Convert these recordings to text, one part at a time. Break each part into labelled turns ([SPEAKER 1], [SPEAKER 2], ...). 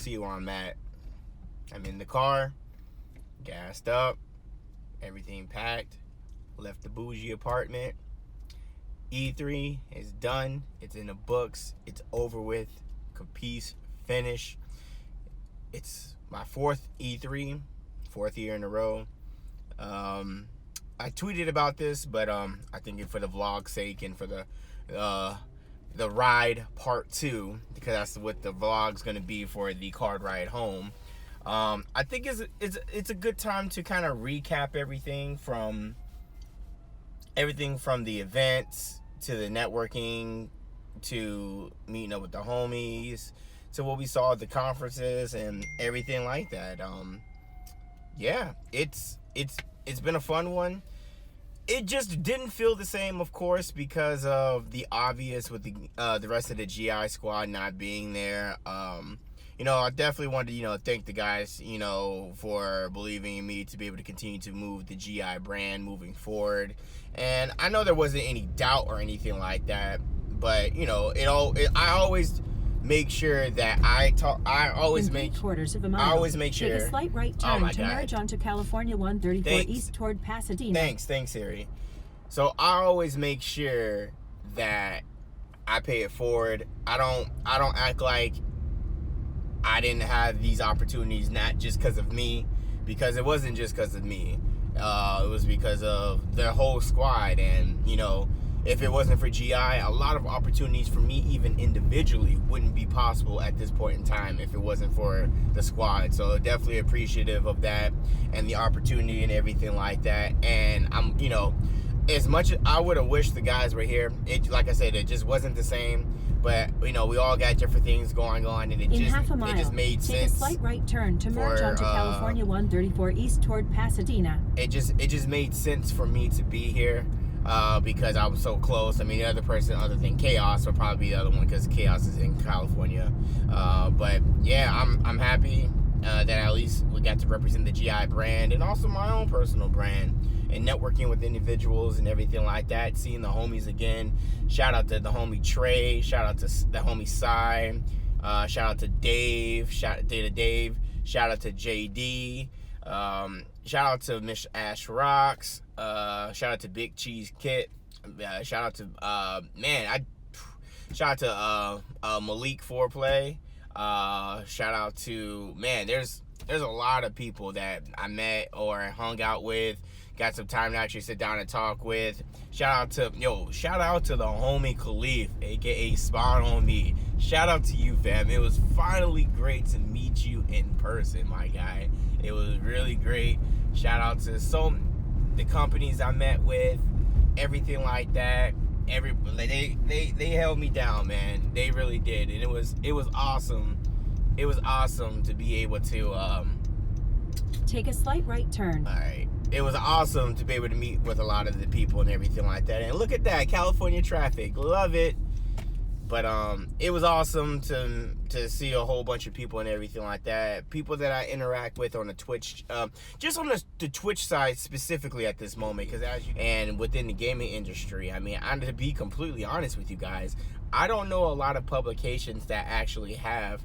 [SPEAKER 1] see where I'm at. I'm in the car, gassed up, everything packed, left the bougie apartment. E3 is done. It's in the books. It's over with. Capiche, finish. It's my fourth E3, fourth year in a row. I tweeted about this, but I think for the vlog's sake and for the ride part 2, because that's what the vlog's gonna be for the card ride home. I think it's a good time to kind of recap everything from the events to the networking to meeting up with the homies to what we saw at the conferences and everything like that. Yeah, it's been a fun one. It just didn't feel the same, of course, because of the obvious with the rest of the GI squad not being there. I definitely wanted to, thank the guys, for believing in me to be able to continue to move the GI brand moving forward. And I know there wasn't any doubt or anything like that, but, I always make sure that I always make sure.
[SPEAKER 2] Take a slight right turn to merge onto California 134 east toward Pasadena.
[SPEAKER 1] Thanks, Siri. So I always make sure that I pay it forward. I don't act like I didn't have these opportunities, not just because of me, because it wasn't just because of me. It was because of the whole squad, and if it wasn't for GI, a lot of opportunities for me, even individually, wouldn't be possible at this point in time if it wasn't for the squad. So definitely appreciative of that and the opportunity and everything like that. And I'm, as much as I would have wished the guys were here, like I said, it just wasn't the same. But we all got different things going on, and it just made sense.
[SPEAKER 2] Take a slight right turn to merge onto California 134 east toward Pasadena.
[SPEAKER 1] It just made sense for me to be here. Because I was so close. I mean, the other person other than Chaos would probably be the other one, because Chaos is in California. But yeah, I'm happy that at least we got to represent the GI brand and also my own personal brand and networking with individuals and everything like that. Seeing the homies again. Shout out to the homie Trey. Shout out to the homie Cy. Shout out to Dave. Shout out to Dave. Shout out to JD. Shout out to Miss Ash Rocks. Shout out to Big Cheese Kit. Shout out to shout out to Malik Foreplay. Shout out to there's a lot of people that I met or hung out with, got some time to actually sit down and talk with. Shout out to the homie Khalif, aka Spawn on Me. Shout out to you, fam. It was finally great to meet you in person, my guy. It was really great. Shout out to the companies I met with, everything like that. They held me down, man. They really did, and it was awesome. It was awesome to be able to
[SPEAKER 2] take a slight right turn.
[SPEAKER 1] All right. It was awesome to be able to meet with a lot of the people and everything like that. And look at that, California traffic. Love it. But it was awesome to see a whole bunch of people and everything like that. People that I interact with on the Twitch, just on the Twitch side specifically at this moment, and within the gaming industry. I mean, I'm to be completely honest with you guys, I don't know a lot of publications that actually have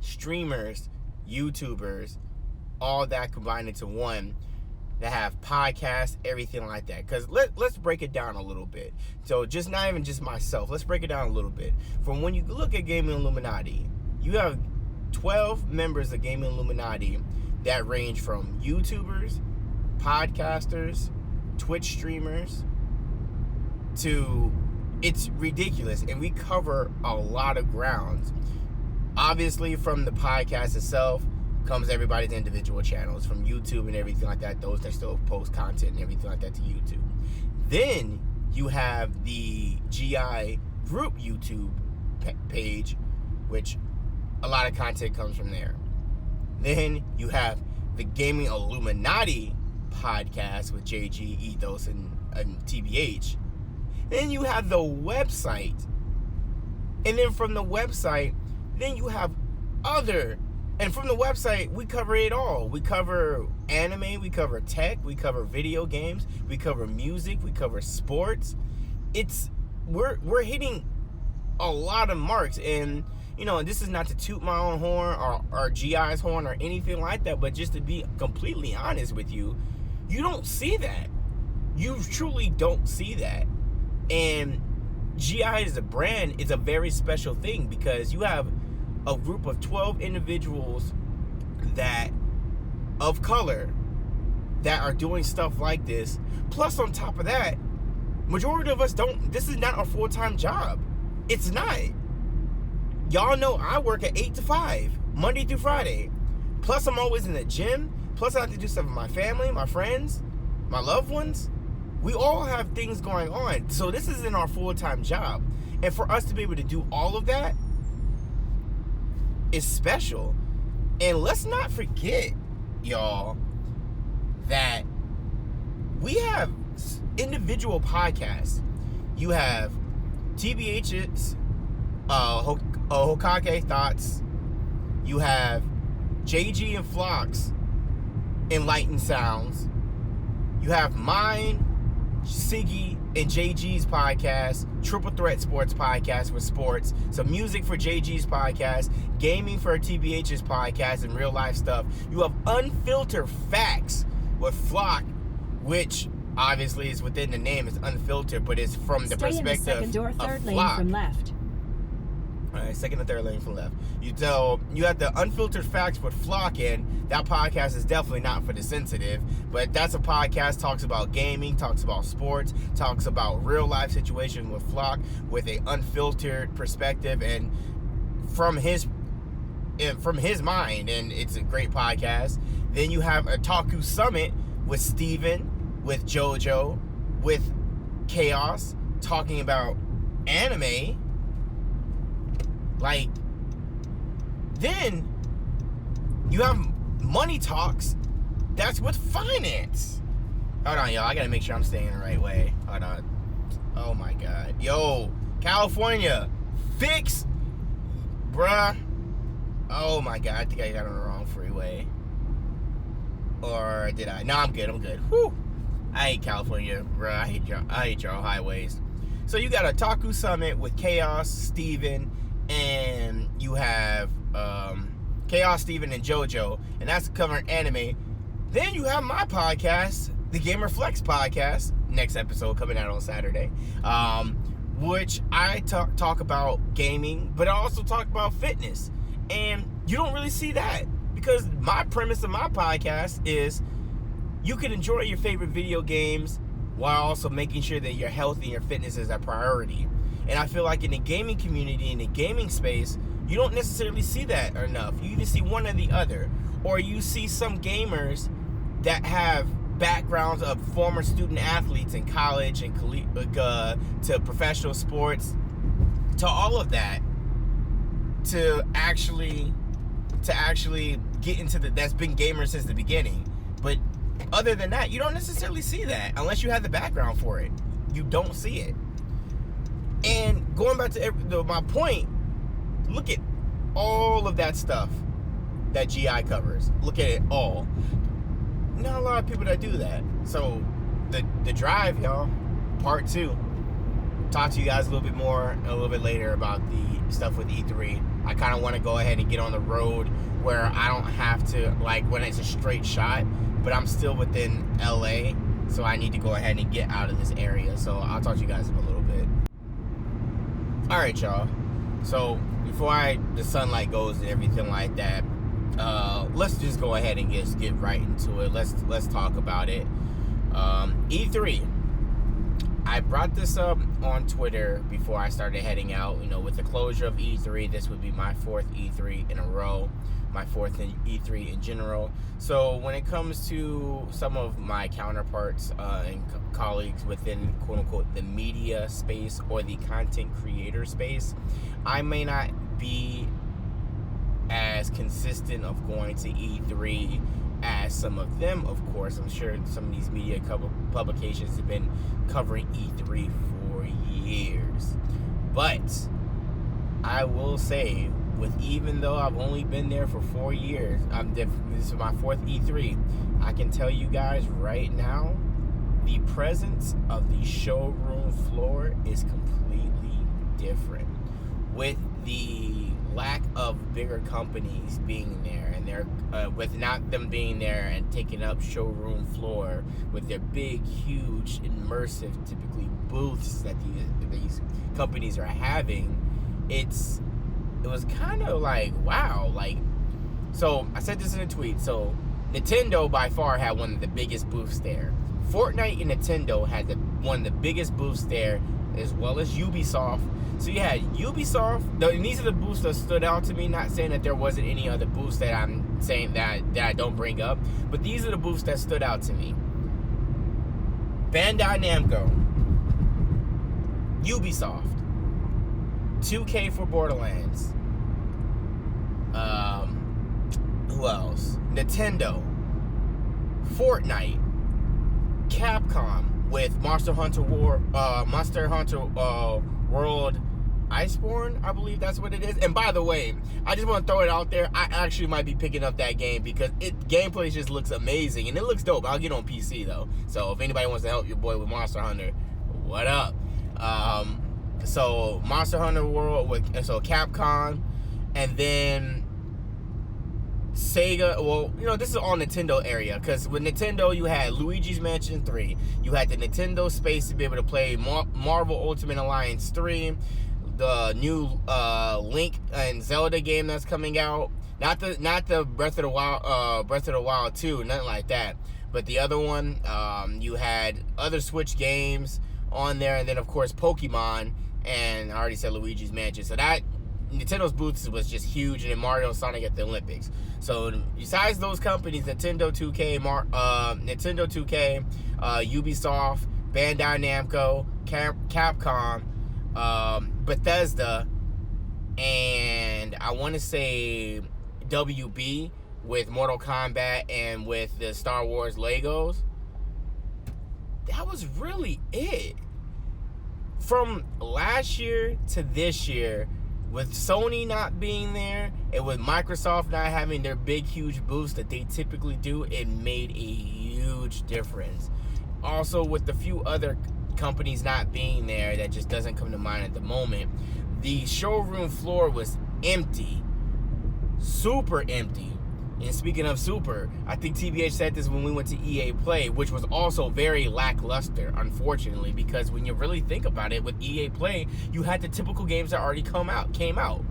[SPEAKER 1] streamers, YouTubers, all that combined into one, that have podcasts, everything like that. Because let's break it down a little bit. So just not even just myself. Let's break it down a little bit. From when you look at Gaming Illuminaughty, you have 12 members of Gaming Illuminaughty that range from YouTubers, podcasters, Twitch streamers, to it's ridiculous. And we cover a lot of grounds. Obviously, from the podcast itself comes everybody's individual channels, from YouTube and everything like that, those that still post content and everything like that to YouTube. Then you have the GI group YouTube page, which a lot of content comes from there. Then you have the Gaming Illuminaughty podcast with JG, Ethos, and TBH. Then you have the website. And then from the website, then you have other. And from the website, we cover it all. We cover anime, we cover tech, we cover video games, we cover music, we cover sports. We're hitting a lot of marks, and you know, and this is not to toot my own horn or GI's horn or anything like that, but just to be completely honest with you, you don't see that. You truly don't see that. And GI as a brand is a very special thing because you have a group of 12 individuals that of color that are doing stuff like this. Plus, on top of that, majority of us don't. This is not a full-time job. It's not. Y'all know I work at 8 to 5, Monday through Friday. Plus, I'm always in the gym. Plus, I have to do stuff with my family, my friends, my loved ones. We all have things going on. So this isn't our full-time job. And for us to be able to do all of that is special. And let's not forget, y'all, that we have individual podcasts. You have TBH's Hokage Thoughts. You have JG and Flock's Enlightened Sounds. You have mine, Siggy, and JG's podcast, Triple Threat Sports podcast with sports, some music for JG's podcast, gaming for TBH's podcast, and real life stuff. You have Unfiltered Facts with Flock, which obviously is within the name, it's unfiltered, but it's from the perspective
[SPEAKER 2] second door, third
[SPEAKER 1] of
[SPEAKER 2] lane
[SPEAKER 1] Flock.
[SPEAKER 2] from left.
[SPEAKER 1] All right, second and third lane from left. You have the Unfiltered Facts with Flock, and that podcast is definitely not for the sensitive, but that's a podcast, talks about gaming, talks about sports, talks about real life situations with Flock with a unfiltered perspective and from his mind, and it's a great podcast. Then you have a Otaku Summit with Steven, with JoJo, with Chaos, talking about anime. Like, then you have Money Talks. That's with finance. Hold on, y'all. I gotta make sure I'm staying the right way. Hold on. Oh my God. Yo, California, fix, bruh. Oh my God. I think I got on the wrong freeway. Or did I? No, I'm good. Whew. I hate California, bruh. I hate y'all highways. So you got a Otaku Summit with Chaos, Steven, and you have Chaos, Steven, and JoJo, and that's covering anime. Then you have my podcast, the Gamer Flex podcast, next episode coming out on Saturday, which I talk about gaming, but I also talk about fitness. And you don't really see that because my premise of my podcast is you can enjoy your favorite video games while also making sure that your health and your fitness is a priority. And I feel like in the gaming community, in the gaming space, you don't necessarily see that enough. You either see one or the other. Or you see some gamers that have backgrounds of former student athletes in college and to professional sports, to all of that, to actually get into that's been gamers since the beginning. But other than that, you don't necessarily see that unless you have the background for it. You don't see it. And going back to my point, look at all of that stuff that GI covers. Look at it all. Not a lot of people that do that. So the drive, y'all, part 2. Talk to you guys a little bit more a little bit later about the stuff with E3. I kind of want to go ahead and get on the road where I don't have to, like, when it's a straight shot, but I'm still within LA, so I need to go ahead and get out of this area. So I'll talk to you guys in a little bit. All right, y'all. So before the sunlight goes and everything like that, let's just go ahead and get right into it. Let's talk about it. E3. I brought this up on Twitter before I started heading out. You know, with the closure of E3, this would be my 4th E3 in a row, my 4th E3 in general. So when it comes to some of my counterparts and colleagues within, quote unquote, the media space or the content creator space, I may not be as consistent of going to E3 as some of them. Of course, I'm sure some of these media publications have been covering E3 for years. But I will say, even though I've only been there for 4 years, this is my 4th E3, I can tell you guys right now, the presence of the showroom floor is completely different. with the lack of bigger companies being there, and they're with not them being there and taking up showroom floor with their big, huge, immersive, typically booths that these companies are having, it was kind of like, wow. Like, so I said this in a tweet. So Nintendo by far had one of the biggest booths there. Fortnite and Nintendo had one of the biggest booths there, as well as Ubisoft. So you had Ubisoft, and these are the booths that stood out to me. Not saying that there wasn't any other booths that I'm saying that I don't bring up, but these are the booths that stood out to me. Bandai Namco, Ubisoft, 2K for Borderlands, who else? Nintendo, Fortnite, Capcom with Monster Hunter World Iceborne, I believe that's what it is. And by the way, I just want to throw it out there. I actually might be picking up that game because gameplay just looks amazing and it looks dope. I'll get on PC though. So if anybody wants to help your boy with Monster Hunter, what up? So Monster Hunter World so Capcom, and then Sega. Well, this is all Nintendo area, because with Nintendo you had Luigi's Mansion 3, you had the Nintendo space to be able to play Marvel Ultimate Alliance 3, the new Link and Zelda game that's coming out, not the Breath of the Wild 2, nothing like that, but the other one. You had other Switch games on there, and then of course Pokemon, and I already said Luigi's Mansion. So that Nintendo's booths was just huge, and then Mario and Sonic at the Olympics. So besides those companies, Nintendo 2K, Ubisoft, Bandai Namco, Capcom, Bethesda, and I want to say WB with Mortal Kombat and with the Star Wars Legos. That was really it. From last year to this year, with Sony not being there and with Microsoft not having their big, huge boosts that they typically do, it made a huge difference. Also, with the few other companies not being there, that just doesn't come to mind at the moment, the showroom floor was empty. Super empty. And speaking of super, I think TBH said this when we went to EA Play, which was also very lackluster, unfortunately, because when you really think about it, with EA Play, you had the typical games that already came out.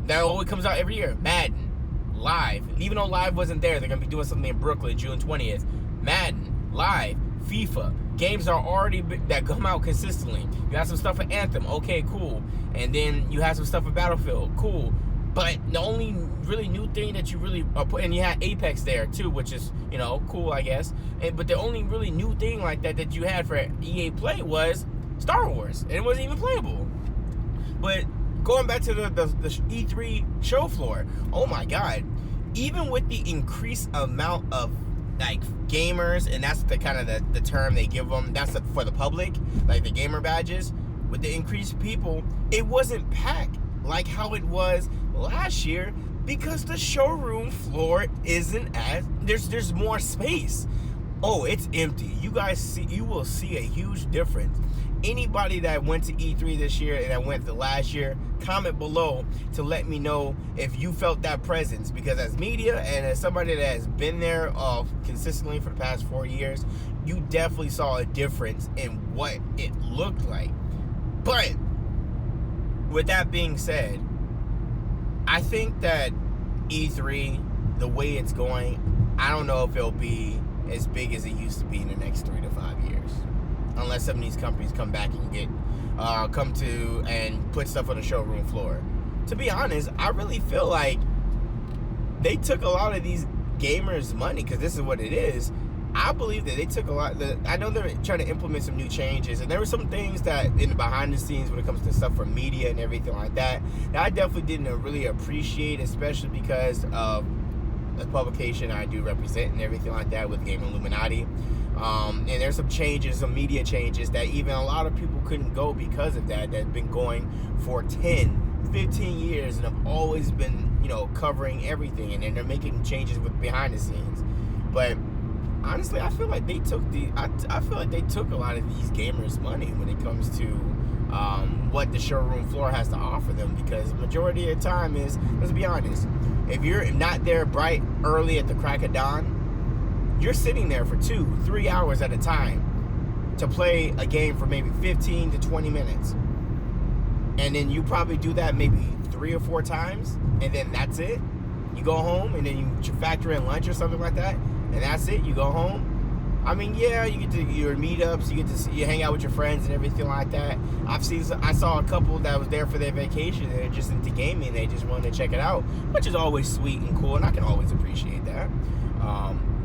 [SPEAKER 1] That always comes out every year. Madden, Live. Even though Live wasn't there, they're going to be doing something in Brooklyn, June 20th. Madden, Live, FIFA. Games are already that come out consistently. You have some stuff for Anthem. Okay, cool. And then you have some stuff for Battlefield. Cool. But the only really new thing that you really put, and you had Apex there too, which is, cool, I guess. But the only really new thing like that you had for EA Play was Star Wars, and it wasn't even playable. But going back to the E3 show floor, oh my God! Even with the increased amount of like gamers, and that's the kind of the term they give them. That's for the public, like the gamer badges. With the increased people, it wasn't packed like how it was last year, because the showroom floor isn't there's more space. Oh, it's empty. You will see a huge difference. Anybody that went to E3 this year and that went to last year, comment below to let me know if you felt that presence, because as media and as somebody that has been there consistently for the past 4 years, you definitely saw a difference in what it looked like. But with that being said, I think that E3, the way it's going, I don't know if it'll be as big as it used to be in the next 3 to 5 years, unless some of these companies come back and come to and put stuff on the showroom floor. To be honest, I really feel like they took a lot of these gamers' money, because this is what it is. I believe that they took a lot. I know they're trying to implement some new changes, and there were some things that in the behind the scenes when it comes to stuff for media and everything like that I definitely didn't really appreciate, especially because of the publication I do represent and everything like that with Game Illuminaughty. And there's some changes, some media changes that even a lot of people couldn't go because of that have been going for 10, 15 years and have always been, covering everything, and then they're making changes with behind the scenes. But honestly, I feel like they took a lot of these gamers' money when it comes to what the showroom floor has to offer them, because the majority of the time is, let's be honest, if you're not there bright early at the crack of dawn, you're sitting there for 2-3 hours at a time to play a game for maybe 15 to 20 minutes. And then you probably do that maybe 3 or 4 times, and then that's it. You go home, and then you factor in lunch or something like that, and that's it. You go home. I mean, yeah, you get to your meetups, you hang out with your friends and everything like that. I saw a couple that was there for their vacation. They're just into gaming. They just wanted to check it out, which is always sweet and cool, and I can always appreciate that.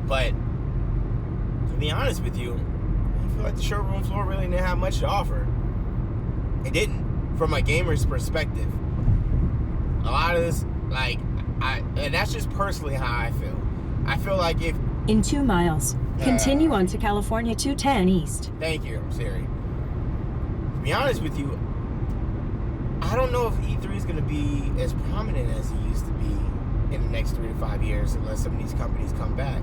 [SPEAKER 1] But to be honest with you, I feel like the showroom floor really didn't have much to offer. It didn't, from a gamer's perspective. A lot of this, and that's just personally how I feel. I feel like if
[SPEAKER 2] in 2 miles, continue on to California 210 East.
[SPEAKER 1] Thank you, Siri. To be honest with you, I don't know if E3 is going to be as prominent as it used to be in the next 3 to 5 years, unless some of these companies come back.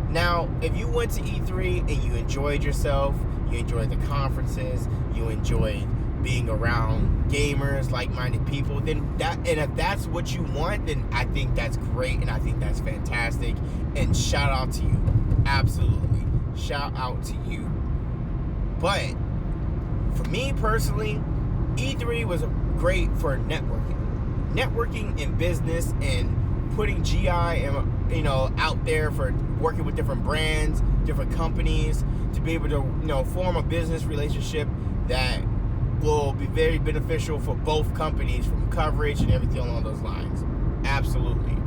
[SPEAKER 1] Now, if you went to E3 and you enjoyed yourself, you enjoyed the conferences, you enjoyed being around gamers, like-minded people, then and if that's what you want, then I think that's great, and I think that's fantastic, and shout out to you. Absolutely, shout out to you. But for me personally, E3 was great for networking in business, and putting GI and out there for working with different brands, different companies, to be able to form a business relationship that will be very beneficial for both companies, from coverage and everything along those lines. Absolutely.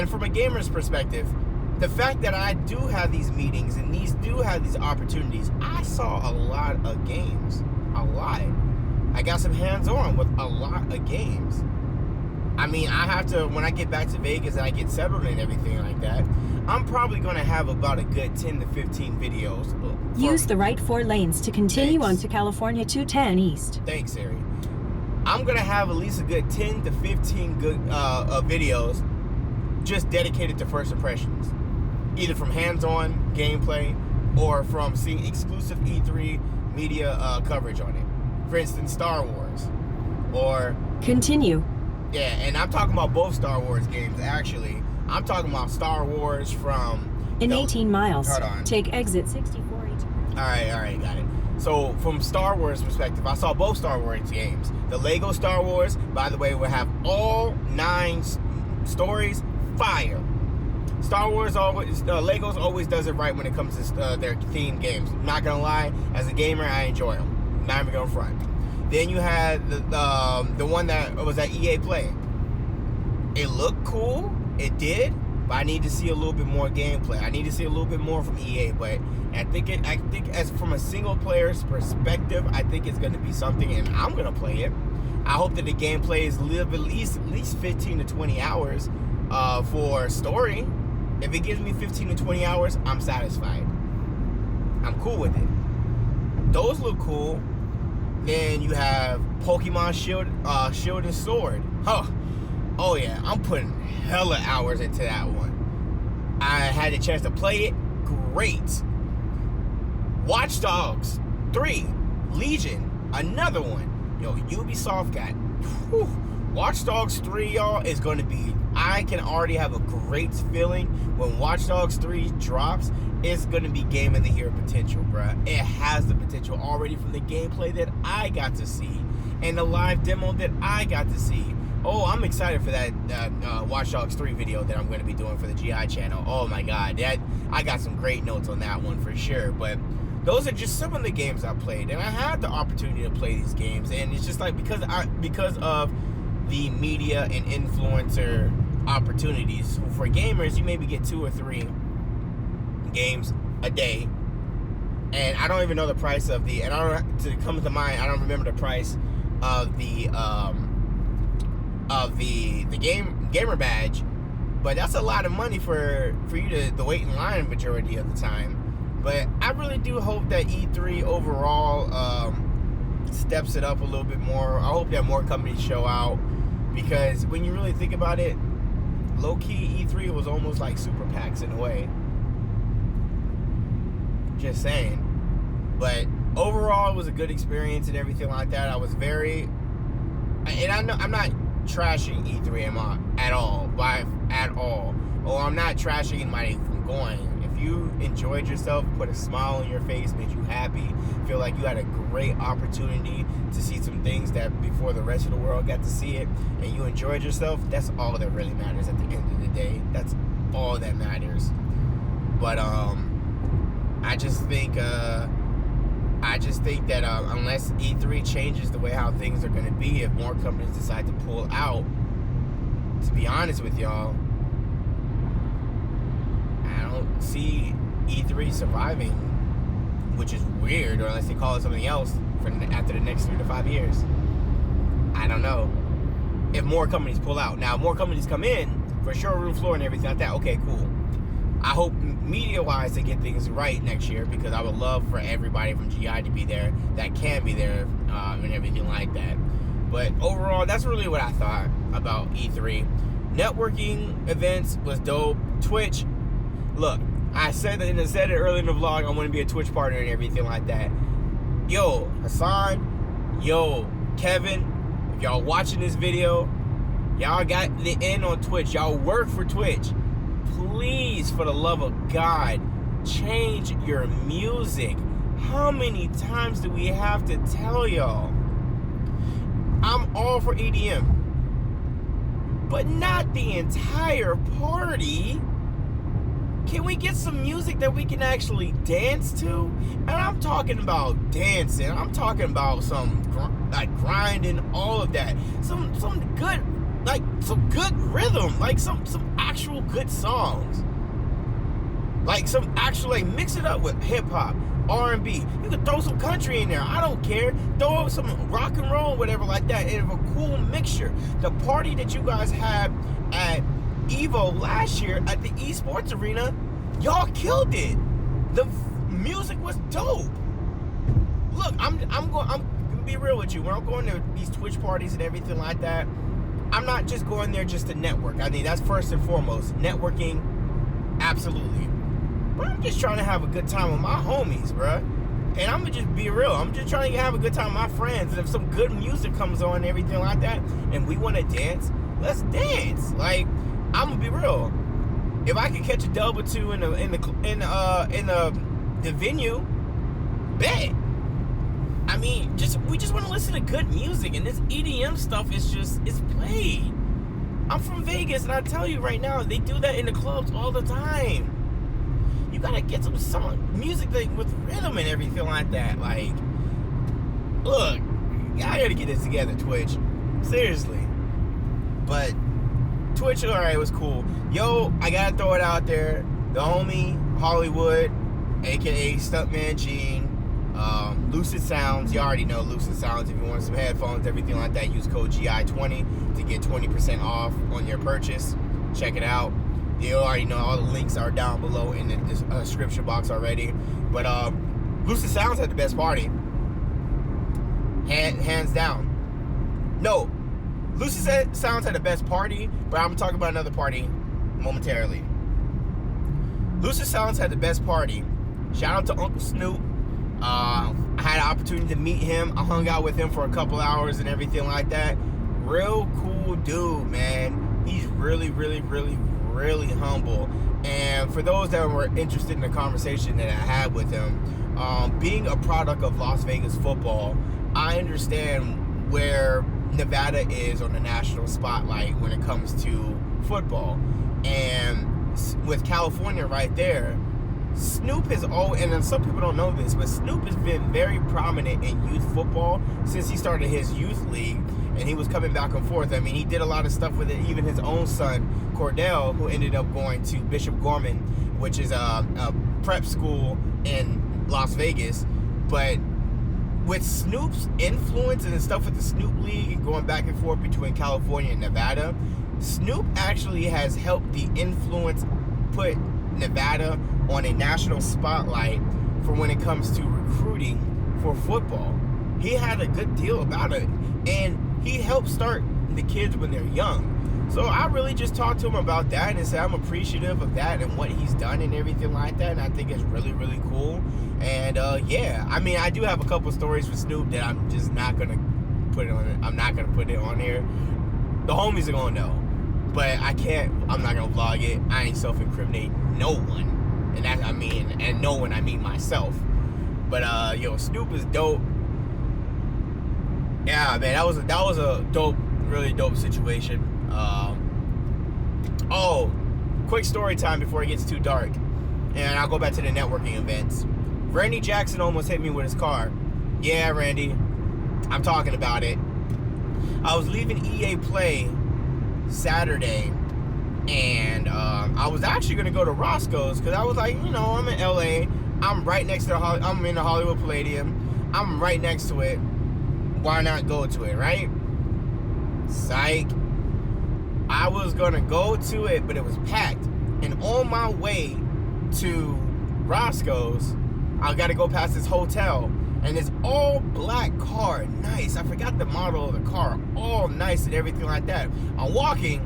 [SPEAKER 1] From a gamer's perspective, the fact that I do have these meetings and do have these opportunities, I saw a lot of games. A lot. I got some hands-on with a lot of games. I mean, I have to, when I get back to Vegas and I get settled and everything like that, I'm probably going to have about a good 10 to 15 videos.
[SPEAKER 2] Use the right 4 lanes to continue on to California 210 East.
[SPEAKER 1] Thanks, Siri. I'm going to have at least a good 10 to 15 good videos just dedicated to first impressions. Either from hands-on gameplay or from seeing exclusive E3 media coverage on it. For instance, Star Wars. Or...
[SPEAKER 2] continue.
[SPEAKER 1] Yeah, and I'm talking about both Star Wars games, actually. I'm talking about Star Wars from...
[SPEAKER 2] In 18 miles,
[SPEAKER 1] hold on.
[SPEAKER 2] take exit 64.
[SPEAKER 1] All right, got it. So, from Star Wars perspective, I saw both Star Wars games. The Lego Star Wars, by the way, will have all 9 stories. Fire. Star Wars always, Legos always does it right when it comes to their themed games. I'm not gonna lie, as a gamer, I enjoy them. Not even gonna front. Then you had the one that was at EA Play. It looked cool, it did, but I need to see a little bit more gameplay. I need to see a little bit more from EA. But I think as from a single player's perspective, I think it's gonna be something, and I'm gonna play it. I hope that the gameplay is at least 15 to 20 hours for story. If it gives me 15 to 20 hours, I'm satisfied. I'm cool with it. Those look cool. Then you have Pokemon Shield and Sword. Oh yeah, I'm putting hella hours into that one. I had the chance to play it. Great. Watch Dogs 3, Legion, another one. Yo, Ubisoft got... whew, Watch Dogs 3, y'all, is going to be... I can already have a great feeling when Watch Dogs 3 drops. It's going to be Game of the Year potential, bruh. It has the potential already from the gameplay that I got to see and the live demo that I got to see. Oh, I'm excited for that Watch Dogs 3 video that I'm going to be doing for the GI channel. Oh my God, I got some great notes on that one for sure. But those are just some of the games I played, and I had the opportunity to play these games, and it's just like because of the media and influencer opportunities. For gamers, you maybe get 2 or 3 games a day, and I don't even know the price of the, and I don't, to come to mind, I don't remember the price of the gamer badge, but that's a lot of money for you to wait in line majority of the time. But I really do hope that E3 overall steps it up a little bit more. I hope that more companies show out, because when you really think about it, low-key E3 was almost like Super PACs in a way. Just saying. But overall, it was a good experience and everything like that. I was very, and I know I'm not trashing E3 at all, or I'm not trashing anybody from going. If you enjoyed yourself, put a smile on your face, made you happy, feel like you had a great opportunity to see some things that before the rest of the world got to see it, and you enjoyed yourself, that's all that really matters at the end of the day. That's all that matters. But I just think that unless E3 changes the way how things are going to be, if more companies decide to pull out, to be honest with y'all, I don't see E3 surviving, which is weird, or unless they call it something else after the next 3 to 5 years. I don't know. If more companies pull out. Now, if more companies come in, for showroom floor and everything like that, okay, cool. I hope media-wise they get things right next year, because I would love for everybody from GI to be there that can be there and everything like that. But overall, that's really what I thought about E3. Networking events was dope. Twitch, look, I said it earlier in the vlog, I want to be a Twitch partner and everything like that. Yo, Hassan, yo, Kevin, if y'all watching this video, y'all got the in on Twitch. Y'all work for Twitch. Please, for the love of God, change your music. How many times do we have to tell y'all? I'm all for EDM, but not the entire party. Can we get some music that we can actually dance to? And I'm talking about dancing. I'm talking about some grinding, all of that. Some good, like some good rhythm, like some actual good songs. Like some actual, like mix it up with hip hop, R&B. You can throw some country in there. I don't care. Throw some rock and roll, whatever like that. It's a cool mixture. The party that you guys had at Evo last year at the esports arena, y'all killed it. The music was dope. Look, I'm gonna be real with you. When I'm going to these Twitch parties and everything like that, I'm not just going there just to network. I mean, that's first and foremost. Networking, absolutely. But I'm just trying to have a good time with my homies, bruh. And I'm gonna just be real. I'm just trying to have a good time with my friends. And if some good music comes on and everything like that, and we want to dance, let's dance. Like, I'm gonna be real. If I can catch a dub or two in the venue, bet. I mean, we just want to listen to good music, and this EDM stuff is it's played. I'm from Vegas, and I tell you right now, they do that in the clubs all the time. You gotta get some music with rhythm and everything like that. Like, look, y'all gotta get this together, Twitch. Seriously. But Twitch, alright, was cool. Yo, I gotta throw it out there. The homie Hollywood, aka Stuntman Gene, Lucid Sounds. You already know Lucid Sounds. If you want some headphones, everything like that, use code GI20 to get 20% off on your purchase. Check it out. You already know all the links are down below in the description box already. But Lucid Sounds had the best party. Hands down. No, Lucid Sounds had the best party, but I'm talking about another party momentarily. Lucid Sounds had the best party. Shout out to Uncle Snoop. I had an opportunity to meet him. I hung out with him for a couple hours and everything like that. Real cool dude, man. He's really, really, really, really humble. And for those that were interested in the conversation that I had with him, being a product of Las Vegas football, I understand where Nevada is on the national spotlight when it comes to football. And with California right there, Snoop has always, and some people don't know this, but Snoop has been very prominent in youth football since he started his youth league, and he was coming back and forth. I mean, he did a lot of stuff with it. Even his own son, Cordell, who ended up going to Bishop Gorman, which is a prep school in Las Vegas. But with Snoop's influence and the stuff with the Snoop League and going back and forth between California and Nevada, Snoop actually has helped the influence put Nevada on a national spotlight for when it comes to recruiting for football. He had a good deal about it, and he helped start the kids when they're young. So I really just talked to him about that and said I'm appreciative of that and what he's done and everything like that. And I think it's really, really cool. And yeah, I mean, I do have a couple stories with Snoop that I'm just not gonna put it on. I'm not gonna put it on here. The homies are gonna know, but I can't. I'm not gonna vlog it. I ain't self-incriminating no one, and that I mean, and no one I mean myself. But yo, Snoop is dope. Yeah, man, that was a dope, really dope situation. Oh, quick story time before it gets too dark, and I'll go back to the networking events. Randy Jackson almost hit me with his car. Yeah, Randy, I'm talking about it. I was leaving EA Play Saturday, and I was actually gonna go to Roscoe's because I was like, you know, I'm in LA. I'm right next to I'm in the Hollywood Palladium. I'm right next to it. Why not go to it, right? Psych. I was gonna go to it, but it was packed. And on my way to Roscoe's, I gotta go past this hotel, and this all black car, nice. I forgot the model of the car, all nice and everything like that. I'm walking,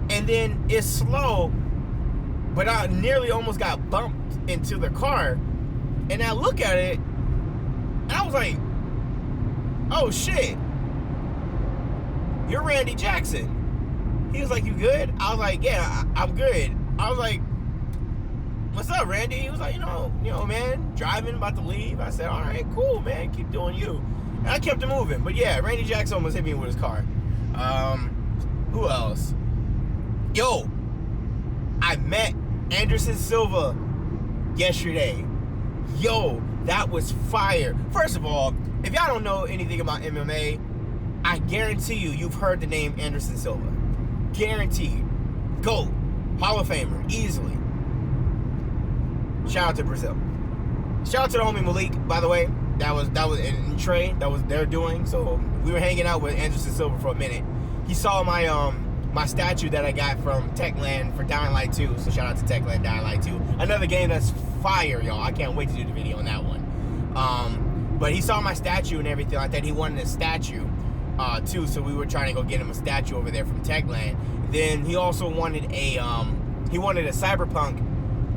[SPEAKER 1] and then it's slow, but I nearly almost got bumped into the car. And I look at it, and I was like, oh shit, you're Randy Jackson. He was like, you good? I was like, yeah, I'm good. I was like, what's up, Randy? He was like, you know, man, driving, about to leave. I said, all right, cool, man, keep doing you. And I kept it moving. But yeah, Randy Jackson almost hit me with his car. Who else? Yo, I met Anderson Silva yesterday. Yo, that was fire. First of all, if y'all don't know anything about MMA, I guarantee you've heard the name Anderson Silva. Guaranteed. GOAT. Hall of Famer. Easily. Shout out to Brazil. Shout out to the homie Malik, by the way. That was in Trey. That was their doing. So we were hanging out with Anderson Silva for a minute. He saw my my statue that I got from Techland for Dying Light 2. So shout out to Techland Dying Light 2. Another game that's fire, y'all. I can't wait to do the video on that one. But he saw my statue and everything like that. He wanted a statue too, so we were trying to go get him a statue over there from Techland. Then he also wanted a Cyberpunk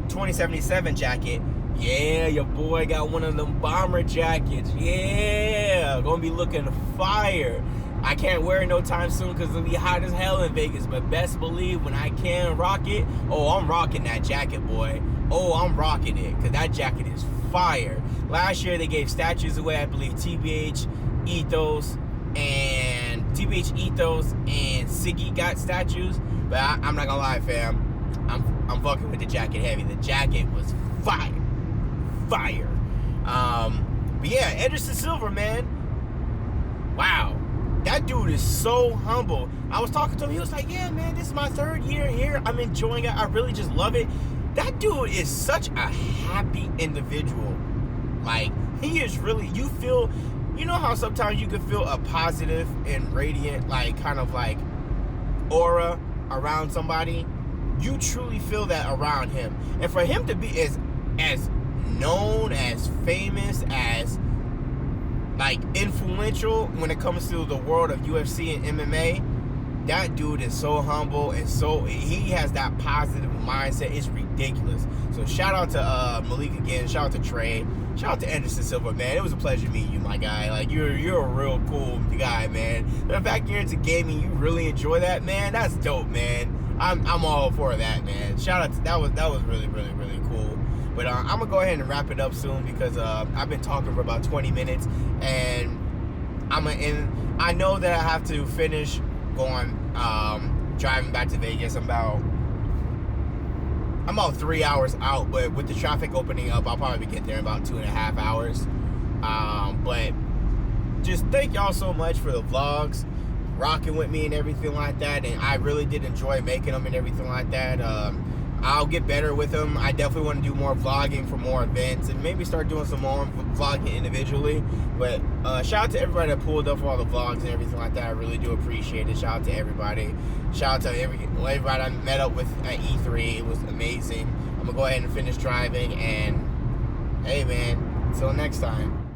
[SPEAKER 1] 2077 jacket. Yeah, your boy got one of them bomber jackets. Yeah, gonna be looking fire. I can't wear it no time soon because it'll be hot as hell in Vegas, but best believe when I can rock it, oh, I'm rocking that jacket, boy. Oh, I'm rocking it, because that jacket is fire. Last year, they gave statues away, I believe TBH, Ethos, and Siggy got statues, but I'm not gonna lie, fam. I'm fucking with the jacket heavy. The jacket was fire. But yeah, Anderson Silva, man. Wow. That dude is so humble. I was talking to him. He was like, yeah, man, this is my 3rd year here. I'm enjoying it. I really just love it. That dude is such a happy individual. Like, he is really, you know how sometimes you can feel a positive and radiant, like, kind of like aura around somebody? You truly feel that around him. And for him to be as known, as famous, as like influential when it comes to the world of UFC and MMA, that dude is so humble and he has that positive mindset. It's ridiculous. So shout out to Malik again. Shout out to Trey. Shout out to Anderson Silva, man. It was a pleasure meeting you, my guy. Like you're a real cool guy, man. The fact you're into gaming, you really enjoy that, man. That's dope, man. I'm all for that, man. Shout out to that was really, really, really cool. But I'm gonna go ahead and wrap it up soon because I've been talking for about 20 minutes, and I know that I have to finish going driving back to Vegas. I'm about 3 hours out, but with the traffic opening up, I'll probably get there in about 2.5 hours. But just thank y'all so much for the vlogs, rocking with me and everything like that, and I really did enjoy making them and everything like that. I'll get better with them. I definitely want to do more vlogging for more events and maybe start doing some more vlogging individually. But shout out to everybody that pulled up for all the vlogs and everything like that. I really do appreciate it. Shout out to everybody. Shout out to everybody I met up with at E3. It was amazing. I'm going to go ahead and finish driving. And hey, man, until next time.